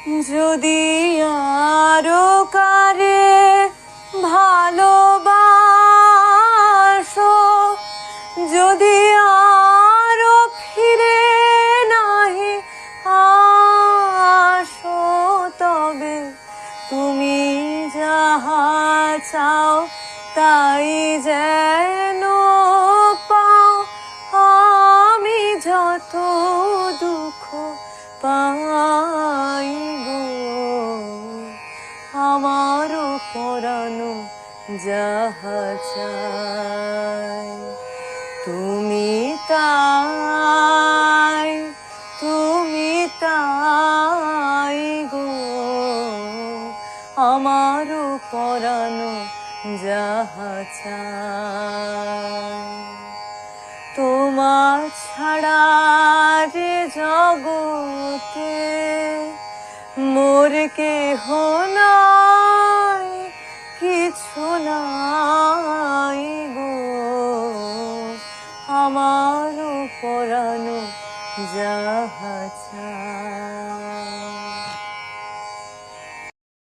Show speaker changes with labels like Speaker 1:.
Speaker 1: যদি আরো কারে ভালোবাসো, যদি আরো ফিরে নাহি আসো, তবে তুমি যাহা চাও তাই যেন পাও। আমি যত দুঃখ পাই গো, আমারও পরানো যাহা চাই তুমি তাই, তুমি তাই গো, আমারও পরানো যাহা চাই। তোমার ছাড়া যে জগতে মোর কেহ নাই, কিছু নাই গো, আমারও পরানো যাহা চাই।